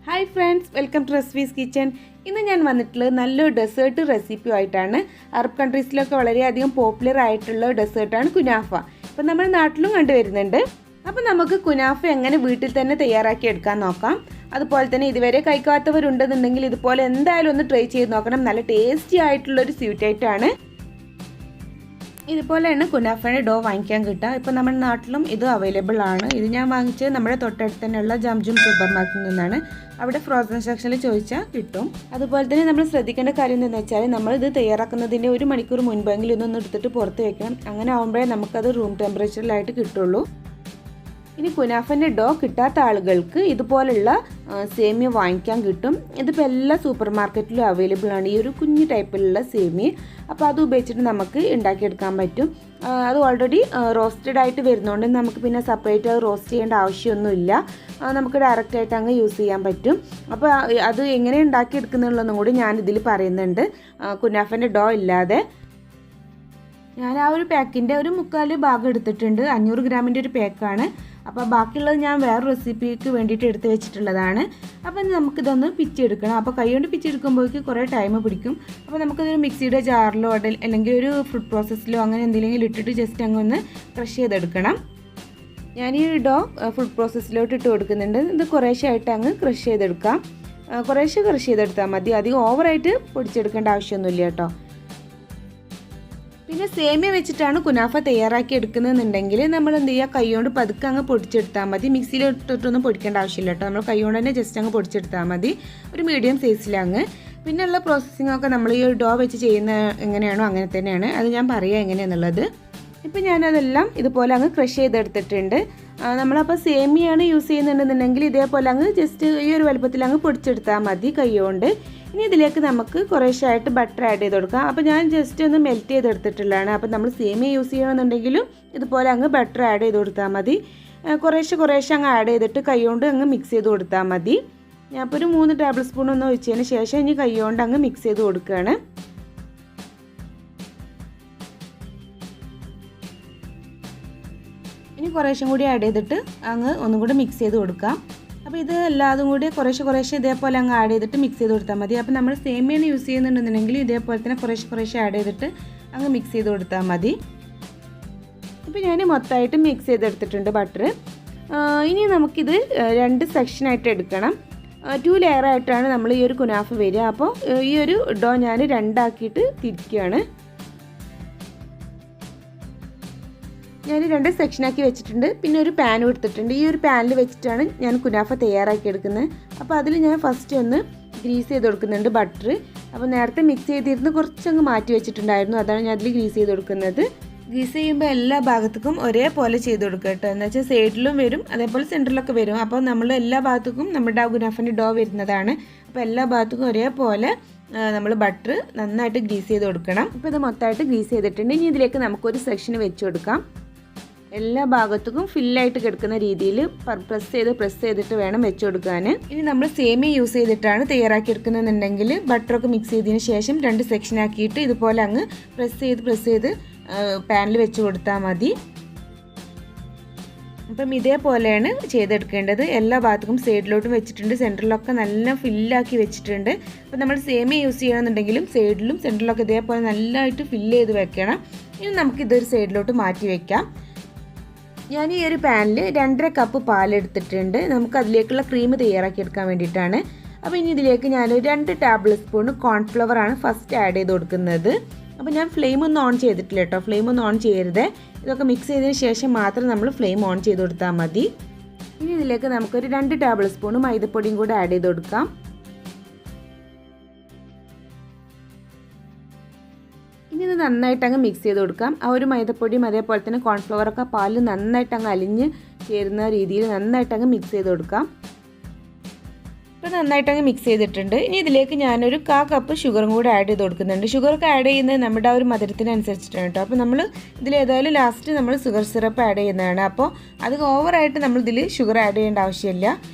Hi friends, welcome to recipes kitchen. ഇന്ന് ഞാൻ വന്നിട്ടുള്ളത് നല്ലൊരു ഡെസേർട്ട് റെസിപ്പിയുമായിട്ടാണ്. അറബ് കൺട്രീസിലൊക്കെ വളരെയധികം പോപ്പുലർ ആയിട്ടുള്ള ഡെസേർട്ടാണ് കുനാഫ. ഇപ്പം നമ്മുടെ നാട്ടിലും കണ്ടുവരുന്നുണ്ട്. അപ്പം നമുക്ക് കുനാഫ എങ്ങനെ വീട്ടിൽ തന്നെ തയ്യാറാക്കി എടുക്കാൻ നോക്കാം. അതുപോലെ തന്നെ ഇതുവരെ കഴിക്കാത്തവരുണ്ടെന്നുണ്ടെങ്കിൽ ഇതുപോലെ എന്തായാലും ഒന്ന് ട്രൈ ചെയ്ത് നോക്കണം. നല്ല ടേസ്റ്റി ആയിട്ടുള്ളൊരു സ്വീറ്റായിട്ടാണ്. ഇതുപോലെയാണ് കുനാഫയുടെ ഡോ വാങ്ങിക്കാൻ കിട്ടുക. ഇപ്പോൾ നമ്മുടെ നാട്ടിലും ഇത് അവൈലബിൾ ആണ്. ഇത് ഞാൻ വാങ്ങിച്ചത് നമ്മുടെ തൊട്ടടുത്ത് തന്നെയുള്ള ജംജും സൂപ്പർ മാർക്കറ്റിൽ നിന്നാണ്. അവിടെ ഫ്രോസൺ സെക്ഷനിൽ ചോദിച്ചാൽ കിട്ടും. അതുപോലെ തന്നെ നമ്മൾ ശ്രദ്ധിക്കേണ്ട കാര്യം എന്താണെന്ന് വെച്ചാൽ നമ്മൾ ഇത് തയ്യാറാക്കുന്നതിൻ്റെ 1 മണിക്കൂർ മുൻപെങ്കിലും ഇതൊന്ന് എടുത്തിട്ട് പുറത്ത് വെക്കണം. അങ്ങനെ ആകുമ്പോഴേ നമുക്കത് റൂം ടെമ്പറേച്ചറിലായിട്ട് കിട്ടുള്ളൂ. ഇനി കുനാഫൻ്റെ ഡോ കിട്ടാത്ത ആളുകൾക്ക് ഇതുപോലുള്ള സേമിയ വാങ്ങിക്കാൻ കിട്ടും. ഇതിപ്പോൾ എല്ലാ സൂപ്പർ മാർക്കറ്റിലും അവൈലബിൾ ആണ്, ഈ ഒരു കുഞ്ഞു ടൈപ്പിലുള്ള സേമിയ. അപ്പോൾ അത് ഉപയോഗിച്ചിട്ട് നമുക്ക് ഉണ്ടാക്കിയെടുക്കാൻ പറ്റും. അത് ഓൾറെഡി റോസ്റ്റഡ് ആയിട്ട് വരുന്നതുകൊണ്ട് നമുക്ക് പിന്നെ സെപ്പറേറ്റ് അത് റോസ്റ്റ് ചെയ്യേണ്ട ആവശ്യമൊന്നുമില്ല. നമുക്ക് ഡയറക്റ്റായിട്ട് അങ്ങ് യൂസ് ചെയ്യാൻ പറ്റും. അപ്പോൾ അത് എങ്ങനെ ഉണ്ടാക്കിയെടുക്കുന്നുള്ളതെന്നും കൂടി ഞാനിതിൽ പറയുന്നുണ്ട്, കുനാഫൻ്റെ ഡോ ഇല്ലാതെ. ഞാൻ ആ ഒരു പാക്കിൻ്റെ ഒരു 3/4 ഭാഗം എടുത്തിട്ടുണ്ട്. 500 ഗ്രാമിൻ്റെ ഒരു പാക്കാണ്. അപ്പോൾ ബാക്കിയുള്ളത് ഞാൻ വേറെ റെസിപ്പിക്ക് വേണ്ടിയിട്ട് എടുത്ത് വെച്ചിട്ടുള്ളതാണ്. അപ്പോൾ നമുക്കിതൊന്ന് പിച്ചെടുക്കണം. അപ്പോൾ കൈ കൊണ്ട് പിച്ചെടുക്കുമ്പോഴേക്ക് കുറേ ടൈം പിടിക്കും. അപ്പോൾ നമുക്കിതൊരു മിക്സിയുടെ ജാറിലോ അല്ലെങ്കിൽ ഒരു ഫുഡ് പ്രോസസ്സിലോ അങ്ങനെ എന്തെങ്കിലും ഇട്ടിട്ട് ജസ്റ്റ് അങ്ങ് ഒന്ന് ക്രഷ് ചെയ്തെടുക്കണം. ഞാൻ ഈ ഡോ ഫുഡ് പ്രോസസ്സിലോട്ട് ഇട്ട് കൊടുക്കുന്നുണ്ട്. ഇത് കുറേശ്ശെ ആയിട്ട് അങ്ങ് ക്രഷ് ചെയ്തെടുക്കാം. കുറേശ്ശെ ക്രഷ് ചെയ്തെടുത്താൽ മതി, അധികം ഓവറായിട്ട് പൊടിച്ചെടുക്കേണ്ട ആവശ്യമൊന്നുമില്ല കേട്ടോ. പിന്നെ സേമിയ വെച്ചിട്ടാണ് കുനാഫ തയ്യാറാക്കി എടുക്കുന്നതെന്നുണ്ടെങ്കിൽ നമ്മൾ എന്ത് ചെയ്യുക, കൈകൊണ്ട് പതുക്കെ അങ്ങ് പൊടിച്ചെടുത്താൽ മതി. മിക്സിയിൽ ഇട്ടിട്ടൊന്നും പൊടിക്കേണ്ട ആവശ്യമില്ല കേട്ടോ. നമ്മൾ കൈകൊണ്ട് തന്നെ ജസ്റ്റ് അങ്ങ് പൊടിച്ചെടുത്താൽ മതി, ഒരു മീഡിയം സൈസിലങ്ങ്. പിന്നെയുള്ള പ്രോസസ്സിംഗ് ഒക്കെ നമ്മൾ ഈ ഡോ വെച്ച് ചെയ്യുന്ന എങ്ങനെയാണോ അങ്ങനെ തന്നെയാണ്. അത് ഞാൻ പറയാം എങ്ങനെയാണെന്നുള്ളത്. ഇപ്പം ഞാനതെല്ലാം ഇതുപോലെ അങ്ങ് ക്രഷ് ചെയ്തെടുത്തിട്ടുണ്ട്. നമ്മളപ്പോൾ സേമിയാണ് യൂസ് ചെയ്യുന്നുണ്ടെന്നുണ്ടെങ്കിൽ ഇതേപോലെ അങ്ങ് ജസ്റ്റ് ഈ ഒരു വലുപ്പത്തിൽ അങ്ങ് പൊടിച്ചെടുത്താൽ മതി കൈകൊണ്ട്. ഇനി ഇതിലേക്ക് നമുക്ക് കുറേശ്ശായിട്ട് ബട്ടർ ആഡ് ചെയ്ത് കൊടുക്കാം. അപ്പോൾ ഞാൻ ജസ്റ്റ് ഒന്ന് മെൽറ്റ് ചെയ്തെടുത്തിട്ടുള്ളതാണ്. അപ്പോൾ നമ്മൾ സേമിയ യൂസ് ചെയ്യണമെന്നുണ്ടെങ്കിലും ഇതുപോലെ അങ്ങ് ബട്ടർ ആഡ് ചെയ്ത് കൊടുത്താൽ മതി. കുറേശ്ശെ അങ്ങ് ആഡ് ചെയ്തിട്ട് കൈകൊണ്ട് അങ്ങ് മിക്സ് ചെയ്ത് കൊടുത്താൽ മതി. ഞാൻ ഇപ്പോൾ ഒരു 3 ടേബിൾ സ്പൂൺ ഒന്ന് ഒഴിച്ചതിന് ശേഷം ഇനി കൈകൊണ്ട് അങ്ങ് മിക്സ് ചെയ്ത് കൊടുക്കുകയാണ്. ഇനി കുറേശ്ശും കൂടി ആഡ് ചെയ്തിട്ട് അങ്ങ് ഒന്നും കൂടി മിക്സ് ചെയ്ത് കൊടുക്കാം. അപ്പോൾ ഇത് എല്ലാതും കൂടി കുറേശ്ശെ ഇതേപോലെ അങ്ങ് ആഡ് ചെയ്തിട്ട് മിക്സ് ചെയ്ത് കൊടുത്താൽ മതി. അപ്പോൾ നമ്മൾ സേമിയാണ് യൂസ് ചെയ്യുന്നുണ്ടെന്നുണ്ടെങ്കിൽ ഇതേപോലെ തന്നെ കുറേശ്ശെ ആഡ് ചെയ്തിട്ട് അങ്ങ് മിക്സ് ചെയ്ത് കൊടുത്താൽ മതി. ഇപ്പോൾ ഞാൻ മൊത്തമായിട്ട് മിക്സ് ചെയ്തെടുത്തിട്ടുണ്ട് ബട്ടർ. ഇനി നമുക്കിത് 2 സെക്ഷനായിട്ട് എടുക്കണം. 2 ലെയറായിട്ടാണ് നമ്മൾ ഈ ഒരു കുനാഫ വരിക. അപ്പോൾ ഈ ഒരു ഡോ ഞാൻ 2 ആക്കിയിട്ട് തിരിക്കുകയാണ്. ഞാൻ 2 സെക്ഷനാക്കി വെച്ചിട്ടുണ്ട്. പിന്നെ ഒരു പാനും എടുത്തിട്ടുണ്ട്. ഈ ഒരു പാനിൽ വെച്ചിട്ടാണ് ഞാൻ കുനാഫ തയ്യാറാക്കി എടുക്കുന്നത്. അപ്പോൾ അതിൽ ഞാൻ ഫസ്റ്റ് ഒന്ന് ഗ്രീസ് ചെയ്ത് കൊടുക്കുന്നുണ്ട് ബട്ടർ. അപ്പോൾ നേരത്തെ മിക്സ് ചെയ്തിരുന്ന് കുറച്ചങ്ങ് മാറ്റി വെച്ചിട്ടുണ്ടായിരുന്നു, അതാണ് ഞാൻ അതിൽ ഗ്രീസ് ചെയ്ത് കൊടുക്കുന്നത്. ഗ്രീസ് ചെയ്യുമ്പോൾ എല്ലാ ഭാഗത്തേക്കും ഒരേപോലെ ചെയ്ത് കൊടുക്കുക കേട്ടോ. എന്ന് വെച്ചാൽ സൈഡിലും വരും, അതേപോലെ സെൻറ്ററിലൊക്കെ വരും. അപ്പോൾ നമ്മൾ എല്ലാ ഭാഗത്തേക്കും നമ്മുടെ കുനാഫൻ്റെ ഡോ വരുന്നതാണ്. അപ്പോൾ എല്ലാ ഭാഗത്തേക്കും ഒരേപോലെ നമ്മൾ ബട്ടർ നന്നായിട്ട് ഗ്രീസ് ചെയ്ത് കൊടുക്കണം. ഇപ്പോൾ ഇത് മൊത്തമായിട്ട് ഗ്രീസ് ചെയ്തിട്ടുണ്ട്. ഇനി ഇതിലേക്ക് നമുക്കൊരു സെക്ഷൻ വെച്ച് കൊടുക്കാം. എല്ലാ ഭാഗത്തേക്കും ഫില്ലായിട്ട് കിടക്കുന്ന രീതിയിൽ പ്രസ് ചെയ്തിട്ട് വേണം വെച്ച് കൊടുക്കാൻ. ഇനി നമ്മൾ സേമിയ യൂസ് ചെയ്തിട്ടാണ് തയ്യാറാക്കി എടുക്കുന്നതെന്നുണ്ടെങ്കിൽ ബട്ടറൊക്കെ മിക്സ് ചെയ്തതിന് ശേഷം 2 സെക്ഷനാക്കിയിട്ട് ഇതുപോലെ അങ്ങ് പ്രസ് ചെയ്ത് പാനിൽ വെച്ച് കൊടുത്താൽ മതി. അപ്പം ഇതേപോലെയാണ് ചെയ്തെടുക്കേണ്ടത്. എല്ലാ ഭാഗത്തും സൈഡിലോട്ടും വെച്ചിട്ടുണ്ട്, സെൻറ്ററിലൊക്കെ നല്ല ഫില്ലാക്കി വെച്ചിട്ടുണ്ട്. അപ്പോൾ നമ്മൾ സേമിയ യൂസ് ചെയ്യണമെന്നുണ്ടെങ്കിലും സൈഡിലും സെൻറ്ററിലൊക്കെ ഇതേപോലെ നല്ലതായിട്ട് ഫില്ല് ചെയ്ത് വെക്കണം. ഇനി നമുക്കിതൊരു സൈഡിലോട്ട് മാറ്റി വയ്ക്കാം. ഞാൻ ഈ ഒരു പാനിൽ 2.5 കപ്പ് പാലെടുത്തിട്ടുണ്ട്. നമുക്ക് അതിലേക്കുള്ള ക്രീം തയ്യാറാക്കി എടുക്കാൻ വേണ്ടിയിട്ടാണ്. അപ്പോൾ ഇനി ഇതിലേക്ക് ഞാൻ 2 ടേബിൾ സ്പൂൺ കോൺഫ്ലവറാണ് ഫസ്റ്റ് ആഡ് ചെയ്ത് കൊടുക്കുന്നത്. അപ്പോൾ ഞാൻ ഫ്ലെയിം ഒന്നും ഓൺ ചെയ്തിട്ടില്ല കേട്ടോ, ഫ്ലെയിം ഒന്നും ഓൺ ചെയ്യരുത്. ഇതൊക്കെ മിക്സ് ചെയ്തതിന് ശേഷം മാത്രം നമ്മൾ ഫ്ലെയിം ഓൺ ചെയ്ത് കൊടുത്താൽ മതി. ഇനി ഇതിലേക്ക് നമുക്കൊരു 2 ടേബിൾ സ്പൂൺ മൈദപ്പൊടിയും കൂടെ ആഡ് ചെയ്ത് കൊടുക്കാം. ഇനി ഇത് നന്നായിട്ട് അങ്ങ് മിക്സ് ചെയ്ത് കൊടുക്കാം. ആ ഒരു മൈദപ്പൊടിയും അതേപോലെ തന്നെ കോൺഫ്ലവറൊക്കെ പാലിൽ നന്നായിട്ട് അങ്ങ് അലിഞ്ഞ് ചേരുന്ന രീതിയിൽ നന്നായിട്ട് അങ്ങ് മിക്സ് ചെയ്ത് കൊടുക്കാം. ഇപ്പോൾ നന്നായിട്ട് അങ്ങ് മിക്സ് ചെയ്തിട്ടുണ്ട്. ഇനി ഇതിലേക്ക് ഞാനൊരു 1/4 കപ്പ് ഷുഗറും കൂടെ ആഡ് ചെയ്ത് കൊടുക്കുന്നുണ്ട്. ഷുഗറൊക്കെ ആഡ് ചെയ്യുന്നത് നമ്മുടെ ആ ഒരു മധുരത്തിനനുസരിച്ചിട്ടാണ് കേട്ടോ. അപ്പോൾ നമ്മൾ ഇതിലേതായാലും ലാസ്റ്റ് നമ്മൾ ഷുഗർ സിറപ്പ് ആഡ് ചെയ്യുന്നതാണ്. അപ്പോൾ അത് ഓവറായിട്ട് നമ്മളിതിൽ ഷുഗർ ആഡ് ചെയ്യേണ്ട ആവശ്യമില്ല.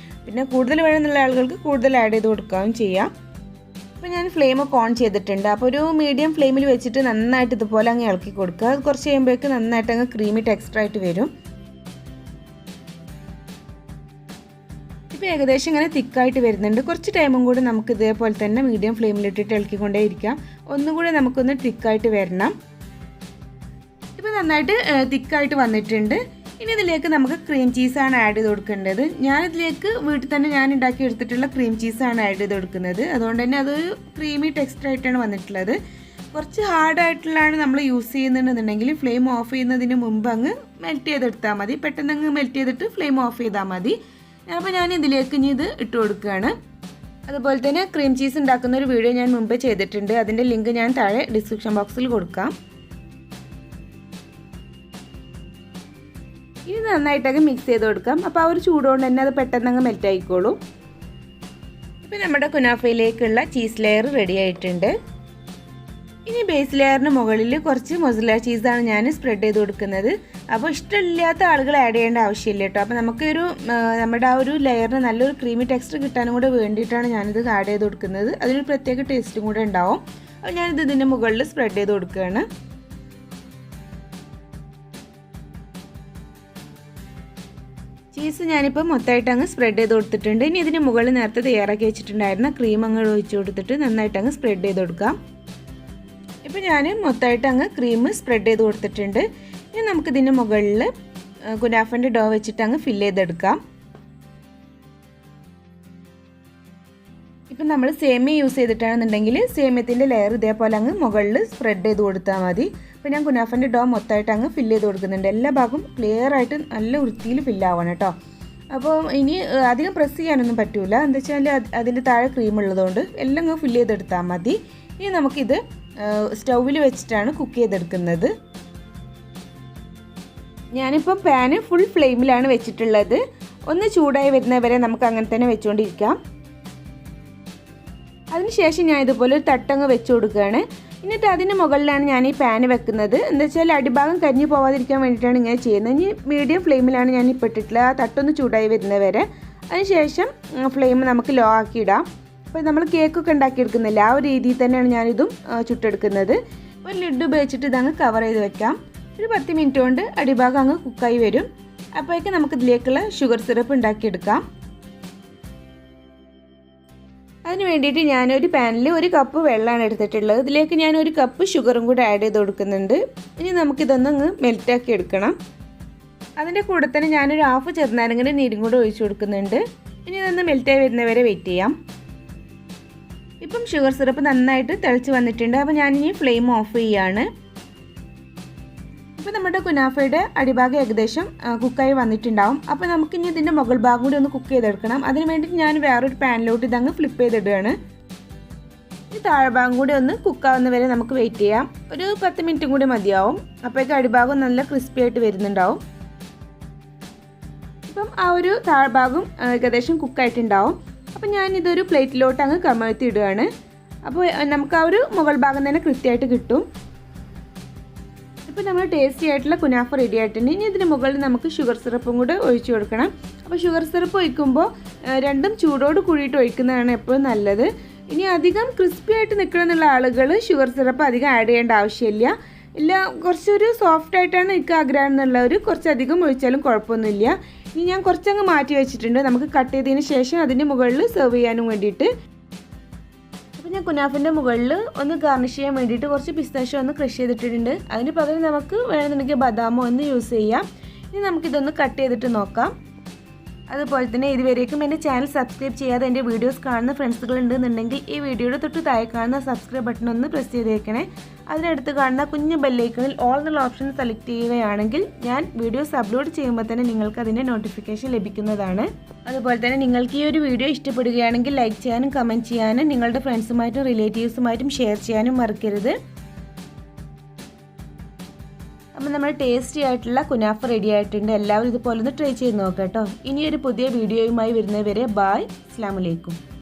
പിന്നെ കൂടുതൽ വേണമെന്നുള്ള ആളുകൾക്ക് കൂടുതൽ ആഡ് ചെയ്ത് കൊടുക്കുകയും ചെയ്യാം. അപ്പോൾ ഞാൻ ഫ്ലെയിമൊക്കെ ഓൺ ചെയ്തിട്ടുണ്ട്. അപ്പോൾ ഒരു മീഡിയം ഫ്ലെയിമിൽ വെച്ചിട്ട് നന്നായിട്ട് ഇതുപോലെ അങ്ങ് ഇളക്കി കൊടുക്കുക. അത് കുറച്ച് കഴിയുമ്പോഴേക്ക് നന്നായിട്ട് അങ്ങ് ക്രീമി ടെക്സ്ചർ ആയിട്ട് വരും. ഇപ്പോൾ ഏകദേശം ഇങ്ങനെ തിക്കായിട്ട് വരുന്നുണ്ട്. കുറച്ച് ടൈമും കൂടി നമുക്ക് ഇതേപോലെ തന്നെ മീഡിയം ഫ്ലെയിമിലിട്ടിട്ട് ഇളക്കിക്കൊണ്ടേ ഇരിക്കാം. ഒന്നും കൂടി നമുക്കൊന്ന് തിക്കായിട്ട് വരണം. ഇപ്പോൾ നന്നായിട്ട് തിക്കായിട്ട് വന്നിട്ടുണ്ട്. ഇനി ഇതിലേക്ക് നമുക്ക് ക്രീം ചീസാണ് ആഡ് ചെയ്ത് കൊടുക്കേണ്ടത്. ഞാനിതിലേക്ക് വീട്ടിൽ തന്നെ ഞാൻ ഉണ്ടാക്കി എടുത്തിട്ടുള്ള ക്രീം ചീസാണ് ആഡ് ചെയ്ത് കൊടുക്കുന്നത്. അതുകൊണ്ട് തന്നെ അതൊരു ക്രീമി ടെക്സ്ചറായിട്ടാണ് വന്നിട്ടുള്ളത്. കുറച്ച് ഹാർഡായിട്ടുള്ളതാണ് നമ്മൾ യൂസ് ചെയ്യുന്നുണ്ടെന്നുണ്ടെങ്കിൽ ഫ്ലെയിം ഓഫ് ചെയ്യുന്നതിന് മുമ്പ് അങ്ങ് മെൽറ്റ് ചെയ്തെടുത്താൽ മതി. പെട്ടെന്ന് അങ്ങ് മെൽറ്റ് ചെയ്തിട്ട് ഫ്ലെയിം ഓഫ് ചെയ്താൽ മതി. അപ്പോൾ ഞാൻ ഇതിലേക്ക് ഇനി ഇത് ഇട്ട് കൊടുക്കുകയാണ്. അതുപോലെ തന്നെ ക്രീം ചീസ് ഉണ്ടാക്കുന്ന ഒരു വീഡിയോ ഞാൻ മുമ്പേ ചെയ്തിട്ടുണ്ട്. അതിൻ്റെ ലിങ്ക് ഞാൻ താഴെ ഡിസ്ക്രിപ്ഷൻ ബോക്സിൽ കൊടുക്കാം. ഇനി നന്നായിട്ടൊക്കെ മിക്സ് ചെയ്ത് കൊടുക്കാം. അപ്പോൾ ആ ഒരു ചൂടുകൊണ്ട് തന്നെ അത് പെട്ടെന്ന് അങ്ങ് മെൽറ്റ് ആയിക്കോളും. ഇപ്പോൾ നമ്മുടെ കുനാഫയിലേക്കുള്ള ചീസ് ലെയർ റെഡി ആയിട്ടുണ്ട്. ഇനി ബേസ് ലെയറിന് മുകളിൽ കുറച്ച് മൊസറല്ല ചീസാണ് ഞാൻ സ്പ്രെഡ് ചെയ്ത് കൊടുക്കുന്നത്. അപ്പോൾ ഇഷ്ടമില്ലാത്ത ആളുകൾ ആഡ് ചെയ്യേണ്ട ആവശ്യമില്ല കേട്ടോ. അപ്പോൾ നമുക്കൊരു നമ്മുടെ ആ ഒരു ലെയറിന് നല്ലൊരു ക്രീമി ടെക്സ്ചർ കിട്ടാനും കൂടെ വേണ്ടിയിട്ടാണ് ഞാനിത് ആഡ് ചെയ്ത് കൊടുക്കുന്നത്. അതിനൊരു പ്രത്യേക ടേസ്റ്റും കൂടെ ഉണ്ടാവും. അപ്പോൾ ഞാനിത് ഇതിൻ്റെ മുകളിൽ സ്പ്രെഡ് ചെയ്ത് കൊടുക്കുകയാണ്. ചീസ് ഞാനിപ്പോൾ മൊത്തമായിട്ട് അങ്ങ് സ്പ്രെഡ് ചെയ്ത് കൊടുത്തിട്ടുണ്ട്. ഇനി ഇതിന് മുകളിൽ നേരത്തെ തയ്യാറാക്കി വെച്ചിട്ടുണ്ടായിരുന്ന ക്രീം അങ്ങ് ഒഴിച്ച് കൊടുത്തിട്ട് നന്നായിട്ട് അങ്ങ് സ്പ്രെഡ് ചെയ്ത് കൊടുക്കാം. ഇപ്പോൾ ഞാൻ മൊത്തമായിട്ട് അങ്ങ് ക്രീം സ്പ്രെഡ് ചെയ്ത് കൊടുത്തിട്ടുണ്ട്. ഇനി നമുക്കിതിൻ്റെ മുകളിൽ കുനാഫൻ്റെ ഡോ വെച്ചിട്ട് അങ്ങ് ഫില്ല് ചെയ്തെടുക്കാം. ഇപ്പം നമ്മൾ സേമിയ യൂസ് ചെയ്തിട്ടാണെന്നുണ്ടെങ്കിൽ സേമിയത്തിൻ്റെ ലെയർ ഇതേപോലെ അങ്ങ് മുകളിൽ സ്പ്രെഡ് ചെയ്ത് കൊടുത്താൽ മതി. അപ്പോൾ ഞാൻ കുനാഫൻ്റെ ഡോ മൊത്തമായിട്ട് അങ്ങ് ഫില്ല് ചെയ്ത് കൊടുക്കുന്നുണ്ട്. എല്ലാ ഭാഗവും ക്ലിയർ ആയിട്ട് നല്ല വൃത്തിയിൽ ഫില്ലാവണം കേട്ടോ. അപ്പോൾ ഇനി അധികം പ്രസ് ചെയ്യാനൊന്നും പറ്റില്ല. എന്താ വെച്ചാൽ അതിൻ്റെ താഴെ ക്രീം ഉള്ളതുകൊണ്ട് എല്ലാം അങ്ങ് ഫില്ല് ചെയ്തെടുത്താൽ മതി. ഇനി നമുക്കിത് സ്റ്റൗവിൽ വെച്ചിട്ടാണ് കുക്ക് ചെയ്തെടുക്കുന്നത്. ഞാനിപ്പോൾ പാന് ഫുൾ ഫ്ലെയിമിലാണ് വെച്ചിട്ടുള്ളത്. ഒന്ന് ചൂടായി വരുന്നവരെ നമുക്ക് അങ്ങനെ തന്നെ വെച്ചുകൊണ്ടിരിക്കാം. അതിനുശേഷം ഞാൻ ഇതുപോലെ ഒരു തട്ടങ്ങ് വെച്ച് കൊടുക്കുകയാണ്. എന്നിട്ട് അതിന് മുകളിലാണ് ഞാൻ ഈ പാന് വെക്കുന്നത്. എന്താ വെച്ചാൽ അടിഭാഗം കരിഞ്ഞു പോവാതിരിക്കാൻ വേണ്ടിയിട്ടാണ് ഇങ്ങനെ ചെയ്യുന്നത്. ഇനി മീഡിയം ഫ്ലെയിമിലാണ് ഞാൻ ഇപ്പോൾ ഇട്ടിട്ടുള്ളത്. ആ തട്ടൊന്ന് ചൂടായി വരുന്നവരെ. അതിനുശേഷം ഫ്ലെയിം നമുക്ക് ലോ ആക്കിയിടാം. അപ്പോൾ നമ്മൾ കേക്കൊക്കെ ഉണ്ടാക്കിയെടുക്കുന്നില്ല, ആ ഒരു രീതിയിൽ തന്നെയാണ് ഞാനിതും ചുട്ടെടുക്കുന്നത്. ഒരു ലിഡ് ഉപയോഗിച്ചിട്ട് ഇതങ്ങ് കവർ ചെയ്ത് വെക്കാം. ഒരു 10 മിനിറ്റ് കൊണ്ട് അടിഭാഗം അങ്ങ് കുക്കായി വരും. അപ്പോഴേക്കും നമുക്ക് ഇതിലേക്കുള്ള ഷുഗർ സിറപ്പ് ഉണ്ടാക്കിയെടുക്കാം. അതിന് വേണ്ടിയിട്ട് ഞാനൊരു പാനിൽ 1 കപ്പ് വെള്ളമാണ് എടുത്തിട്ടുള്ളത്. ഇതിലേക്ക് ഞാൻ 1 കപ്പ് ഷുഗറും കൂടെ ആഡ് ചെയ്ത് കൊടുക്കുന്നുണ്ട്. ഇനി നമുക്കിതൊന്നങ്ങ് മെൽറ്റാക്കി എടുക്കണം. അതിൻ്റെ കൂടെ തന്നെ ഞാനൊരു ഹാഫ് ചെറുനാരങ്ങയുടെ നീരും കൂടെ ഒഴിച്ചു കൊടുക്കുന്നുണ്ട്. ഇനി ഇതൊന്ന് മെൽറ്റായി വരുന്നവരെ വെയിറ്റ് ചെയ്യാം. ഇപ്പം ഷുഗർ സിറപ്പ് നന്നായിട്ട് തിളച്ച് വന്നിട്ടുണ്ട്. അപ്പോൾ ഞാനിനി ഫ്ലെയിം ഓഫ് ചെയ്യുകയാണ്. ഇപ്പോൾ നമ്മുടെ കുനാഫയുടെ അടിഭാഗം ഏകദേശം കുക്കായി വന്നിട്ടുണ്ടാവും. അപ്പോൾ നമുക്കിനി ഇതിൻ്റെ മുകൾ ഭാഗം കൂടി ഒന്ന് കുക്ക് ചെയ്തെടുക്കണം. അതിന് വേണ്ടിയിട്ട് ഞാൻ വേറൊരു പാനിലോട്ട് ഇതങ്ങ് ഫ്ലിപ്പ് ചെയ്തിടുകയാണ്. ഈ താഴ്ഭാഗം കൂടി ഒന്ന് കുക്കാവുന്ന വരെ നമുക്ക് വെയിറ്റ് ചെയ്യാം. ഒരു 10 മിനിറ്റും കൂടി മതിയാവും. അപ്പോഴേക്കും അടിഭാഗം നല്ല ക്രിസ്പി ആയിട്ട് വരുന്നുണ്ടാവും. ഇപ്പം ആ ഒരു താഴ്ഭാഗം ഏകദേശം കുക്കായിട്ടുണ്ടാവും. അപ്പോൾ ഞാനിതൊരു പ്ലേറ്റിലോട്ട് അങ്ങ് കമഴ്ത്തി ഇടുകയാണ്. അപ്പോൾ നമുക്ക് ആ ഒരു മുകൾ ഭാഗം തന്നെ കൃത്യമായിട്ട് കിട്ടും. ഇപ്പോൾ നമ്മൾ ടേസ്റ്റി ആയിട്ടുള്ള കുനാഫ റെഡി ആയിട്ടുണ്ട്. ഇനി ഇതിന് മുകളിൽ നമുക്ക് ഷുഗർ സിറപ്പും കൂടെ ഒഴിച്ചു കൊടുക്കണം. അപ്പോൾ ഷുഗർ സിറപ്പ് ഒഴിക്കുമ്പോൾ രണ്ടും ചൂടോട് കൂടിയിട്ട് ഒഴിക്കുന്നതാണ് എപ്പോഴും നല്ലത്. ഇനി അധികം ക്രിസ്പി ആയിട്ട് നിൽക്കണം എന്നുള്ള ആളുകൾ ഷുഗർ സിറപ്പ് അധികം ആഡ് ചെയ്യേണ്ട ആവശ്യമില്ല. ഇല്ല, കുറച്ചൊരു സോഫ്റ്റ് ആയിട്ടാണ് എനിക്ക് ആഗ്രഹം എന്നുള്ളവർ കുറച്ചധികം ഒഴിച്ചാലും കുഴപ്പമൊന്നുമില്ല. ഇനി ഞാൻ കുറച്ചങ്ങ് മാറ്റി വെച്ചിട്ടുണ്ട്, നമുക്ക് കട്ട് ചെയ്തതിന് ശേഷം അതിൻ്റെ മുകളിൽ സെർവ് ചെയ്യാനും വേണ്ടിയിട്ട്. അപ്പോൾ ഞാൻ കുനാഫിൻ്റെ മുകളിൽ ഒന്ന് ഗാർണിഷ് ചെയ്യാൻ വേണ്ടിയിട്ട് കുറച്ച് പിസ്താഷ്യോ ഒന്ന് ക്രഷ് ചെയ്തിട്ടിട്ടുണ്ട്. അതിന് പകരം നമുക്ക് വേണമെന്നുണ്ടെങ്കിൽ ബദാമോ ഒന്ന് യൂസ് ചെയ്യാം. ഇനി നമുക്കിതൊന്ന് കട്ട് ചെയ്തിട്ട് നോക്കാം. അതുപോലെ തന്നെ ഇതുവരേക്കും എൻ്റെ ചാനൽ സബ്സ്ക്രൈബ് ചെയ്യാതെ എൻ്റെ വീഡിയോസ് കാണുന്ന ഫ്രണ്ട്സുകൾ ഉണ്ടെന്നുണ്ടെങ്കിൽ ഈ വീഡിയോയുടെ തൊട്ട് താഴെ കാണുന്ന സബ്സ്ക്രൈബ് ബട്ടൺ ഒന്ന് പ്രസ് ചെയ്തേക്കണേ. അതിനടുത്ത് കാണുന്ന കുഞ്ഞു ബെല്ലൈക്കണിൽ ഓൾ എന്നുള്ള ഓപ്ഷൻ സെലക്ട് ചെയ്യുകയാണെങ്കിൽ ഞാൻ വീഡിയോസ് അപ്ലോഡ് ചെയ്യുമ്പോൾ തന്നെ നിങ്ങൾക്ക് അതിൻ്റെ നോട്ടിഫിക്കേഷൻ ലഭിക്കുന്നതാണ്. അതുപോലെ തന്നെ നിങ്ങൾക്ക് ഈ ഒരു വീഡിയോ ഇഷ്ടപ്പെടുകയാണെങ്കിൽ ലൈക്ക് ചെയ്യാനും കമൻറ്റ് ചെയ്യാനും നിങ്ങളുടെ ഫ്രണ്ട്സുമായിട്ടും റിലേറ്റീവ്സുമായിട്ടും ഷെയർ ചെയ്യാനും മറക്കരുത്. അപ്പോൾ നമ്മൾ ടേസ്റ്റി ആയിട്ടുള്ള കുനാഫ റെഡി ആയിട്ടുണ്ട്. എല്ലാവരും ഇതുപോലെ ഒന്ന് ട്രൈ ചെയ്ത് നോക്കാം കേട്ടോ. ഇനിയൊരു പുതിയ വീഡിയോയുമായി വരുന്നവരെ ബായ്, അസ്സലാമു അലൈക്കും.